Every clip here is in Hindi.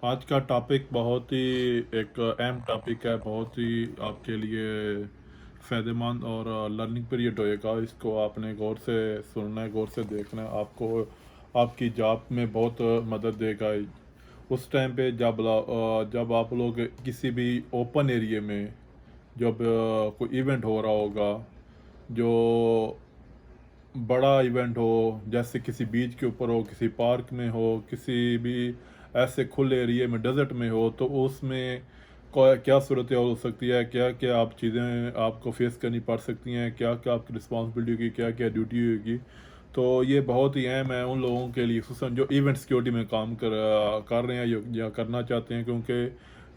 आज का टॉपिक बहुत ही एक अहम टॉपिक है, बहुत ही आपके लिए फ़ायदेमंद और लर्निंग पीरियड होएगा। इसको आपने गौर से सुनना है, गौर से देखना है। आपको आपकी जॉब में बहुत मदद देगा। उस टाइम पे जब आप लोग किसी भी ओपन एरिया में जब कोई इवेंट हो रहा होगा, जो बड़ा इवेंट हो, जैसे किसी बीच के ऊपर हो, किसी पार्क में हो, किसी भी ऐसे खुले एरिया में, डेजर्ट में हो, तो उसमें क्या सूरत हो सकती है, क्या क्या आप चीज़ें आपको फेस करनी पड़ सकती हैं, क्या क्या आपकी रिस्पॉन्सिबिलिटी होगी, क्या क्या ड्यूटी होगी। तो ये बहुत ही अहम है उन लोगों के लिए, खुसूसन जो इवेंट सिक्योरिटी में काम कर रहे हैं या करना चाहते हैं, क्योंकि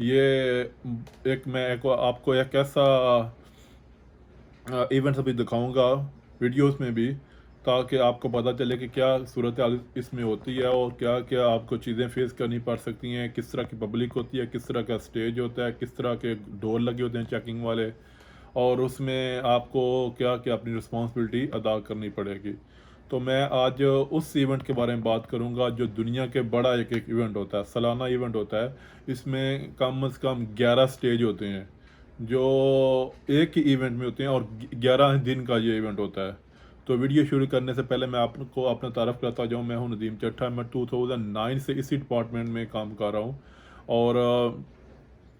ये मैं आपको एक ऐसा इवेंट्स अभी दिखाऊंगा वीडियोस में भी, ताकि आपको पता चले कि क्या सूरत हाल इसमें होती है और क्या क्या आपको चीज़ें फेस करनी पड़ सकती हैं, किस तरह की पब्लिक होती है, किस तरह का स्टेज होता है, किस तरह के डोर लगे होते हैं चेकिंग वाले, और उसमें आपको क्या क्या अपनी रिस्पॉन्सिबिलिटी अदा करनी पड़ेगी। तो मैं आज उस इवेंट के बारे में बात करूंगा जो दुनिया के बड़ा एक इवेंट होता है, सालाना इवेंट होता है। इसमें कम से कम 11 स्टेज होते हैं जो एक ही इवेंट में होते हैं, और 11 दिन का ये इवेंट होता है। तो वीडियो शुरू करने से पहले मैं आपको अपना तारफ़ करता जाऊँ। मैं हूँ नदीम चट्टा। मैं 2009 से इसी डिपार्टमेंट में काम कर रहा हूँ, और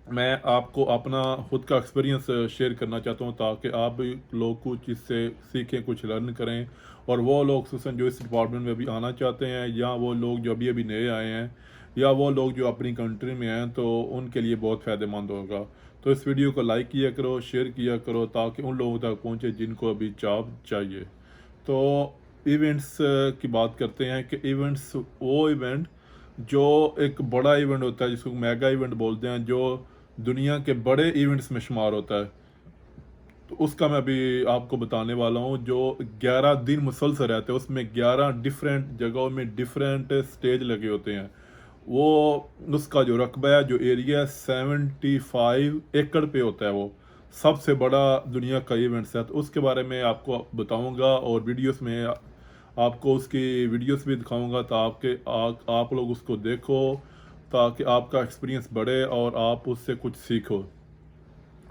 मैं आपको अपना खुद का एक्सपीरियंस शेयर करना चाहता हूँ, ताकि आप भी लोग कुछ इससे सीखें, कुछ लर्न करें। और वो लोग खुसूसन जो इस डिपार्टमेंट में अभी आना चाहते हैं, या वो लोग जो अभी अभी नए आए हैं, या वो लोग जो अपनी कंट्री में हैं, तो उनके लिए बहुत फ़ायदेमंद होगा। तो इस वीडियो को लाइक किया करो, शेयर किया करो, ताकि उन लोगों तक पहुँचे जिनको अभी जॉब चाहिए। तो इवेंट्स की बात करते हैं कि इवेंट्स वो इवेंट जो एक बड़ा इवेंट होता है, जिसको मेगा इवेंट बोलते हैं, जो दुनिया के बड़े इवेंट्स में शुमार होता है। तो उसका मैं अभी आपको बताने वाला हूँ, जो 11 दिन मुसलसल रहते हैं। उसमें 11 डिफरेंट जगहों में डिफरेंट स्टेज लगे होते हैं। वो उसका जो रकबा है, जो एरिया है, 75 एकड़ पे होता है। वो सबसे बड़ा दुनिया का इवेंट्स है। तो उसके बारे में आपको बताऊंगा, और वीडियोस में आपको उसकी वीडियोस भी दिखाऊंगा, ताकि आप लोग उसको देखो, ताकि आपका एक्सपीरियंस बढ़े और आप उससे कुछ सीखो।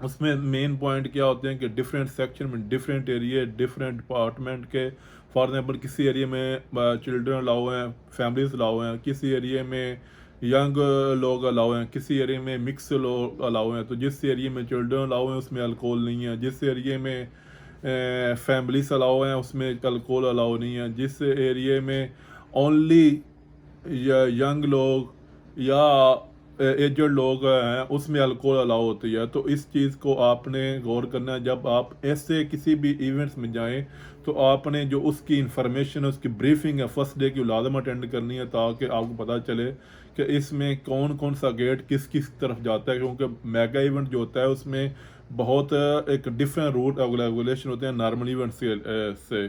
उसमें मेन पॉइंट क्या होते हैं कि डिफरेंट सेक्शन में डिफरेंट एरिया, डिफरेंट डिपार्टमेंट के। फॉर एग्जांपल किसी एरिया में चिल्ड्रन अलाउ हैं, फैमिलीज अलाउ हैं, किसी एरिया में यंग लोग अलाउ हैं, किसी एरिया में मिक्स लोग अलाउ हैं। तो जिस एरिया में चिल्ड्रन अलाउ हैं उसमें अल्कोहल नहीं है, जिस एरिया में फैमिलीज अलाउ हैं उसमें अल्कोहल अलाउ नहीं है, जिस एरिया में ओनली या यंग लोग या एजड लोग हैं उसमें अल्कोहल अलाउ होती है। तो इस चीज़ को आपने गौर करना है। जब आप ऐसे किसी भी इवेंट्स में जाएं, तो आपने जो उसकी इंफॉर्मेशन है, उसकी ब्रीफिंग है, फर्स्ट डे की लाजम अटेंड करनी है, ताकि आपको पता चले कि इसमें कौन कौन सा गेट किस किस तरफ जाता है। क्योंकि मेगा इवेंट जो होता है उसमें बहुत एक डिफरेंट रूल रेगुलेशन होते हैं नॉर्मल इवेंट से।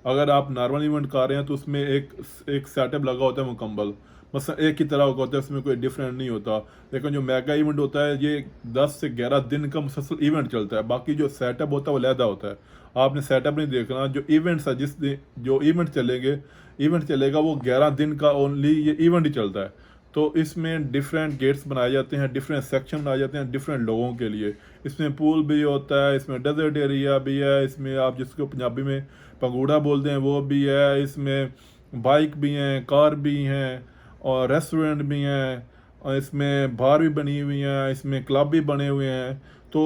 अगर आप नॉर्मल इवेंट कर रहे हैं तो उसमें एक एक सेटअप लगा होता है मुकम्मल, बस एक ही तरह का होता है, उसमें कोई डिफरेंट नहीं होता। लेकिन जो मेगा इवेंट होता है, ये 10 से 11 दिन का मुसलसल इवेंट चलता है। बाकी जो सेटअप होता है वो लहदा होता है। आपने सेटअप नहीं देखना, जो इवेंट्स है, जिस दिन जो इवेंट चलेगा वो 11 दिन का ओनली ये इवेंट ही चलता है। तो इसमें डिफरेंट गेट्स बनाए जाते हैं, डिफरेंट सेक्शन बनाए जाते हैं डिफरेंट लोगों के लिए। इसमें पूल भी होता है, इसमें डेजर्ट एरिया भी है, इसमें आप जिसको पंजाबी में पंगूड़ा बोलते हैं वो भी है, इसमें बाइक भी हैं, कार भी हैं, और रेस्टोरेंट भी हैं, और इसमें बार भी बनी हुई हैं, इसमें क्लब भी बने हुए हैं। तो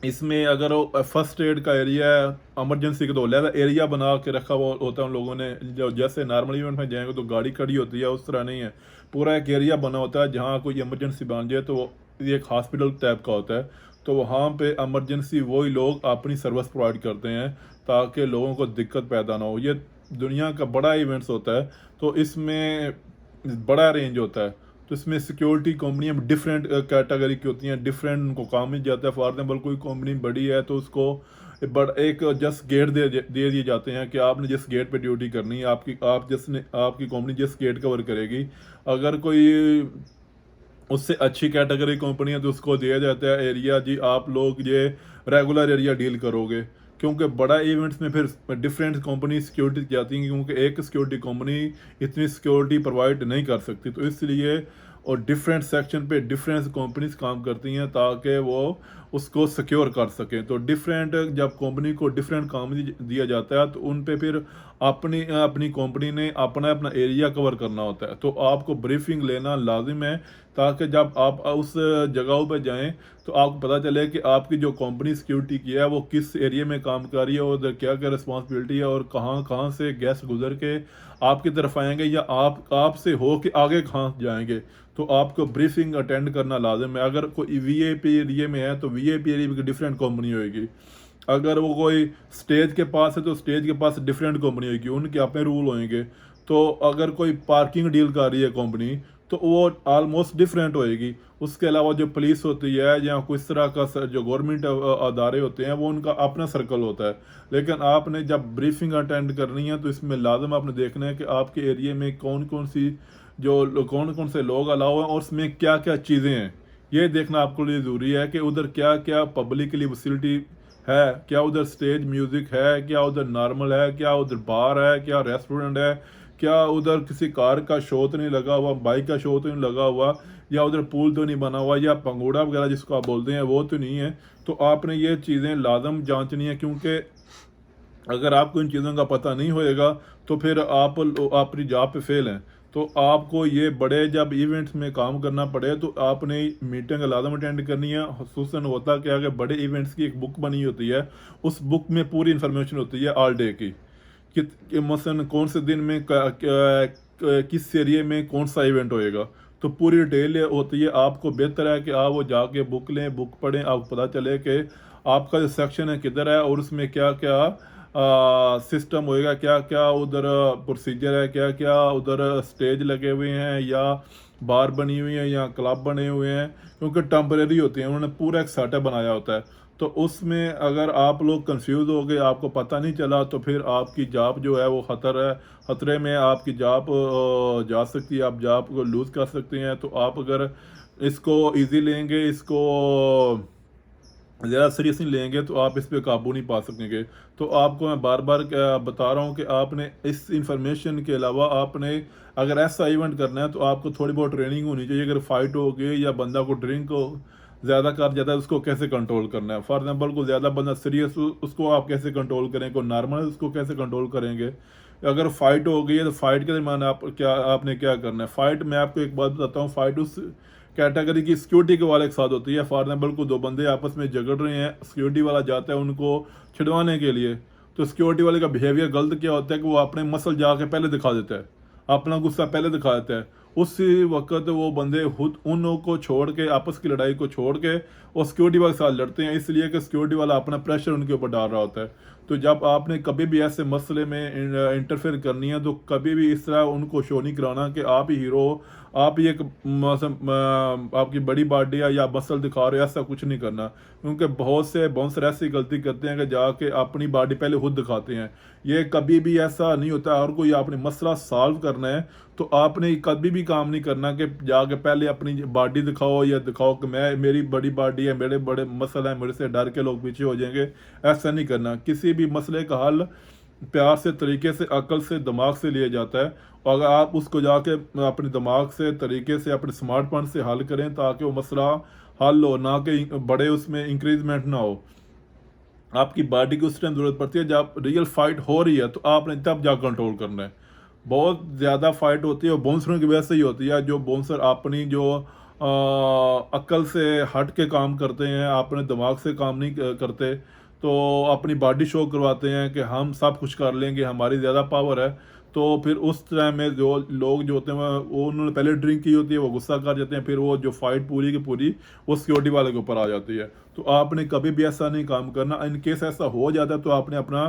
इसमें अगर वो फर्स्ट एड का एरिया है, इमरजेंसी का तो लहदा एरिया बना के रखा हुआ होता है उन लोगों ने। जो जैसे नॉर्मल इवेंट में जाएंगे तो गाड़ी खड़ी होती है, उस तरह नहीं है। पूरा एक एरिया बना होता है, जहाँ कोई इमरजेंसी बन जाए तो ये एक हॉस्पिटल टाइप का होता है। तो वहाँ पे इमरजेंसी वही लोग अपनी सर्विस प्रोवाइड करते हैं, ताकि लोगों को दिक्कत पैदा ना हो। ये दुनिया का बड़ा इवेंट्स होता है, तो इसमें बड़ा रेंज होता है। तो इसमें सिक्योरिटी कंपनियां डिफरेंट कैटेगरी की होती हैं, डिफरेंट उनको काम मिल जाता है। फॉर एग्जाम्पल कोई कंपनी बड़ी है तो उसको एक जस्ट गेट दे दिए जाते हैं कि आपने जिस गेट पे ड्यूटी करनी है, आपकी कंपनी जिस गेट कवर करेगी। अगर कोई उससे अच्छी कैटेगरी कंपनी है तो उसको दिया जाता है एरिया, जी आप लोग ये रेगुलर एरिया डील करोगे। क्योंकि बड़ा इवेंट्स में फिर डिफरेंट कंपनी सिक्योरिटी जाती हैं, क्योंकि एक सिक्योरिटी कंपनी इतनी सिक्योरिटी प्रोवाइड नहीं कर सकती। तो इसलिए और डिफरेंट सेक्शन पे डिफरेंट कंपनीज काम करती हैं ताकि वो उसको सिक्योर कर सकें। तो डिफरेंट जब कंपनी को डिफरेंट काम दिया जाता है तो उन पे फिर अपनी अपनी कंपनी ने अपना अपना एरिया कवर करना होता है। तो आपको ब्रीफिंग लेना लाजिम है ताकि जब आप उस जगहों पर जाएं तो आपको पता चले कि आपकी जो कंपनी सिक्योरिटी की है वो किस एरिया में काम कर रही है और उधर क्या क्या रिस्पॉन्सिबिलिटी है और कहाँ कहाँ से गेस्ट गुजर के आपकी तरफ आएंगे या आपसे हो के आगे कहाँ जाएंगे। तो आपको ब्रीफिंग अटेंड करना लाजिम है। अगर कोई वीआईपी एरिया में है तो वीआईपी एरिया की डिफरेंट कंपनी होगी। अगर वो कोई स्टेज के पास है तो स्टेज के पास डिफरेंट कंपनी होगी, उनके अपने रूल होंगे। तो अगर कोई पार्किंग डील कर रही है कंपनी तो वो ऑलमोस्ट डिफरेंट होएगी। उसके अलावा जो पुलिस होती है या किस तरह का जो गवर्नमेंट अदारे होते हैं वो उनका अपना सर्कल होता है। लेकिन आपने जब ब्रीफिंग अटेंड करनी है तो इसमें लाजम आपने देखना है कि आपके एरिया में कौन कौन से लोग अलाउ हैं और उसमें क्या क्या चीज़ें हैं। ये देखना आपके लिए ज़रूरी है कि उधर क्या क्या पब्लिक के लिए फैसिलिटी है, क्या उधर स्टेज म्यूज़िक है, क्या उधर नॉर्मल है, क्या उधर बार है, क्या रेस्टोरेंट है, क्या उधर किसी कार का शो तो नहीं लगा हुआ, बाइक का शो तो नहीं लगा हुआ, या उधर पुल तो नहीं बना हुआ, या पंगोड़ा वगैरह जिसको आप बोलते हैं वो तो नहीं है। तो आपने ये चीज़ें लाजम जांचनी है, क्योंकि अगर आपको इन चीज़ों का पता नहीं होएगा तो फिर आप अपनी जॉब पे फेल हैं। तो आपको ये बड़े जब इवेंट्स में काम करना पड़े तो आपने मीटिंग लाजम अटेंड करनी है। खुसूसन होता क्या है कि बड़े इवेंट्स की एक बुक बनी होती है, उस बुक में पूरी इंफॉर्मेशन होती है ऑल डे की कि मसलन कौन से दिन में किस एरिया में कौन सा इवेंट होएगा। तो पूरी डिटेल होती है। आपको बेहतर है कि आप वो जाके बुक लें, बुक पढ़ें, आपको पता चले कि आपका जो सेक्शन है किधर है और उसमें क्या क्या सिस्टम होएगा, क्या क्या उधर प्रोसीजर है, क्या क्या उधर स्टेज लगे हुए हैं या बार बनी हुई है या क्लब बने हुए हैं, क्योंकि टेम्परेरी होती हैं, उन्होंने पूरा एक सेटअप बनाया होता है। तो उसमें अगर आप लोग कंफ्यूज हो गए, आपको पता नहीं चला, तो फिर आपकी जॉब जो है वो खतरे में आपकी जॉब जा सकती है, आप जॉब को लूज़ कर सकते हैं। तो आप अगर इसको ईजी लेंगे, इसको ज़्यादा सीरियस नहीं लेंगे तो आप इस पे काबू नहीं पा सकेंगे। तो आपको मैं बार बार बता रहा हूँ कि आपने इस इंफॉर्मेशन के अलावा आपने अगर ऐसा इवेंट करना है तो आपको थोड़ी बहुत ट्रेनिंग होनी चाहिए। अगर फाइट हो गई या बंदा को ड्रिंक ज़्यादा कर जाता है उसको कैसे कंट्रोल करना है। फॉर एग्जांपल को ज़्यादा बंदा सीरियस उसको आप कैसे कंट्रोल करें, को नॉर्मल उसको कैसे कंट्रोल करेंगे। अगर फाइट हो गई है तो फाइट के दरमियान आपने क्या करना है। फाइट मैं आपको एक बात बताता हूँ, फाइट उस कैटेगरी की सिक्योरिटी के वाले के साथ होती है। फॉर एग्जाम्पल को दो बंदे आपस में झगड़ रहे हैं, सिक्योरिटी वाला जाता है उनको छिड़वाने के लिए। तो सिक्योरिटी वाले का बिहेवियर गलत क्या होता है कि वो अपने मसल जाके पहले दिखा देता है, अपना गुस्सा पहले दिखा देता है। उसी वक्त वो बंदे खुद उन लोगों को छोड़ के, आपस की लड़ाई को छोड़ के और सिक्योरिटी वाले के साथ लड़ते हैं, इसलिए कि सिक्योरिटी वाला अपना प्रेशर उनके ऊपर डाल रहा होता है। तो जब आपने कभी भी ऐसे मसले में इंटरफेयर करनी है तो कभी भी इस तरह उनको शो नहीं कराना कि आप ही हीरो हो, आप ही एक आपकी बड़ी बॉडी है या मसल दिखा रहे हो, ऐसा कुछ नहीं करना। क्योंकि बहुत से बाउंसर ऐसी गलती करते हैं कि जाके अपनी बॉडी पहले खुद दिखाते हैं। ये कभी भी ऐसा नहीं होता। और कोई आपने मसला सॉल्व करना है तो आपने कभी भी काम नहीं करना कि जाके पहले अपनी बॉडी दिखाओ या दिखाओ कि मेरी बड़ी बॉडी है, मेरे बड़े मसल हैं, मेरे से डर के लोग पीछे हो जाएंगे। ऐसा नहीं करना। किसी भी मसले का हल प्यार से, तरीके से, अकल से, दिमाग से लिया जाता है। और अगर आप उसको जाके अपने दिमाग से, तरीके से, अपने स्मार्टफोन से हल करें ताकि वो मसला हल हो, ना कि बड़े उसमें इंक्रीजमेंट ना हो। आपकी बॉडी की उस टाइम ज़रूरत पड़ती है जब रियल फाइट हो रही है, तो आपने तब जा कंट्रोल करना है। बहुत ज़्यादा फाइट होती है और बाउंसरों की वजह से ही होती है। जो बाउंसर अपनी जो अक्ल से हट के काम करते हैं, अपने दिमाग से काम नहीं करते, तो अपनी बॉडी शो करवाते हैं कि हम सब कुछ कर लेंगे, हमारी ज़्यादा पावर है। तो फिर उस टाइम में जो लोग जो होते हैं वो उन्होंने पहले ड्रिंक की होती है, वो गुस्सा कर जाते हैं, फिर वो जो फाइट पूरी की पूरी वो सिक्योरिटी वाले के ऊपर आ जाती है। तो आपने कभी भी ऐसा नहीं काम करना। इन केस ऐसा हो जाता है तो आपने अपना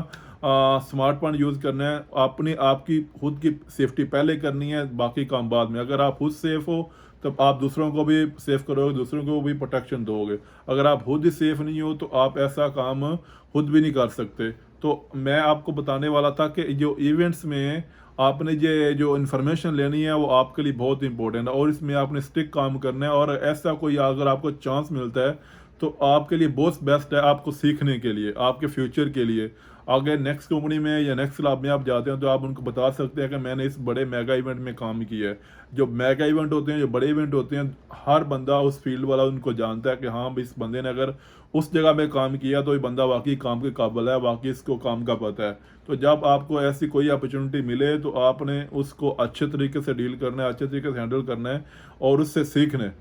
स्मार्टफोन यूज़ करना है। आपने आपकी खुद की सेफ्टी पहले करनी है, बाकी काम बाद में। अगर आप खुद सेफ हो तब आप दूसरों को भी सेफ करोगे, दूसरों को भी प्रोटेक्शन दोगे। अगर आप खुद ही सेफ नहीं हो तो आप ऐसा काम खुद भी नहीं कर सकते। तो मैं आपको बताने वाला था कि जो इवेंट्स में आपने ये जो इन्फॉर्मेशन लेनी है वो आपके लिए बहुत इंपॉर्टेंट है और इसमें आपने स्टिक काम करना है। और ऐसा कोई अगर आपको चांस मिलता है तो आपके लिए बहुत बेस्ट है, आपको सीखने के लिए, आपके फ्यूचर के लिए। आगे नेक्स्ट कंपनी में या नेक्स्ट क्लब में आप जाते हैं तो आप उनको बता सकते हैं कि मैंने इस बड़े मेगा इवेंट में काम किया है। जो मेगा इवेंट होते हैं, जो बड़े इवेंट होते हैं, हर बंदा उस फील्ड वाला उनको जानता है कि हाँ भाई इस बंदे ने अगर उस जगह में काम किया तो ये बंदा वाकई काम के काबिल है, वाकई इसको काम का पता है। तो जब आपको ऐसी कोई अपॉर्चुनिटी मिले तो आपने उसको अच्छे तरीके से डील करना है, अच्छे तरीके से हैंडल करना है और उससे सीखना है।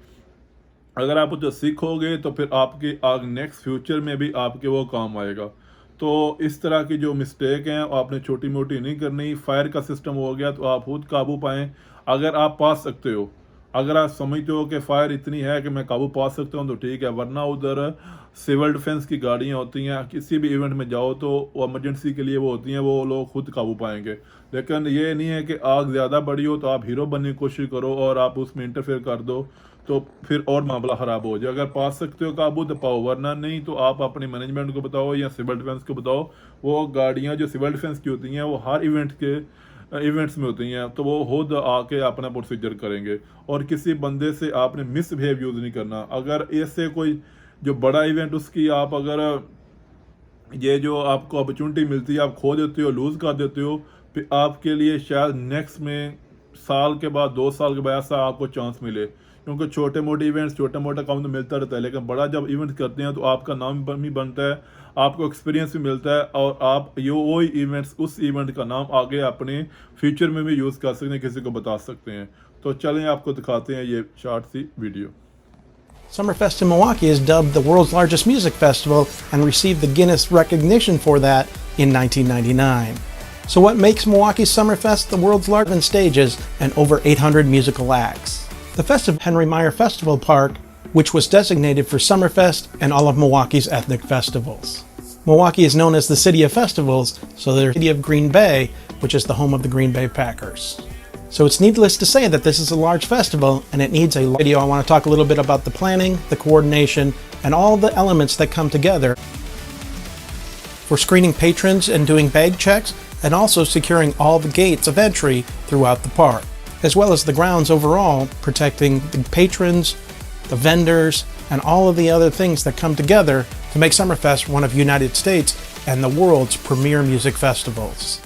अगर आप जो सीखोगे तो फिर आपके आगे नेक्स्ट फ्यूचर में भी आपके वो काम आएगा। तो इस तरह की जो मिस्टेक हैं आपने छोटी मोटी नहीं करनी। फायर का सिस्टम हो गया तो आप खुद काबू पाएँ। अगर आप पा सकते हो, अगर आप समझते हो कि फायर इतनी है कि मैं काबू पा सकता हूँ तो ठीक है, वरना उधर सिविल डिफेंस की गाड़ियाँ होती हैं, किसी भी इवेंट में जाओ तो वो इमरजेंसी के लिए वो होती हैं, वो लोग खुद काबू पाएंगे। लेकिन ये नहीं है कि आग ज़्यादा बड़ी हो तो आप हीरो बनने की कोशिश करो और आप उसमें इंटरफेयर कर दो तो फिर और मामला ख़राब हो जाए। अगर पा सकते हो काबू तो पाओ, वरना नहीं तो आप अपने मैनेजमेंट को बताओ या सिविल डिफेंस को बताओ। वो गाड़ियाँ जो सिविल डिफेंस की होती हैं वो हर इवेंट्स में होती हैं, तो वो खुद आके अपना प्रोसीजर करेंगे। और किसी बंदे से आपने मिसबिहेव यूज़ नहीं करना। अगर ऐसे कोई जो बड़ा इवेंट उसकी आप अगर ये जो आपको अपॉर्चुनिटी मिलती है आप खो देते हो, लूज़ कर देते हो, फिर आपके लिए शायद नेक्स्ट में साल के बाद 2 साल के बाद ऐसा आपको चांस मिले। क्योंकि छोटे मोटे इवेंट्स, छोटा मोटा काम तो मिलता रहता है, लेकिन बड़ा जब इवेंट करते हैं तो आपका नाम भी बनता है, आपको एक्सपीरियंस भी मिलता है और आप ये वही इवेंट्स, उस इवेंट का नाम आगे अपने फ्यूचर में भी यूज़ कर सकते हैं, किसी को बता सकते हैं। तो चलें आपको दिखाते हैं ये शॉर्ट सी video. Summerfest in Milwaukee is dubbed the world's largest music festival and received the Guinness recognition for that in 1999. So what makes Milwaukee's Summerfest the world's largest stages and over 800 musical acts? The festival Henry Meyer Festival Park, which was designated for Summerfest and all of Milwaukee's ethnic festivals. Milwaukee is known as the City of Festivals, so there's the City of Green Bay, which is the home of the Green Bay Packers. So it's needless to say that this is a large festival and it needs a video. I want to talk a little bit about the planning, the coordination, and all the elements that come together for screening patrons and doing bag checks, and also securing all the gates of entry throughout the park, as well as the grounds overall, protecting the patrons, the vendors, and all of the other things that come together to make Summerfest one of the United States and the world's premier music festivals.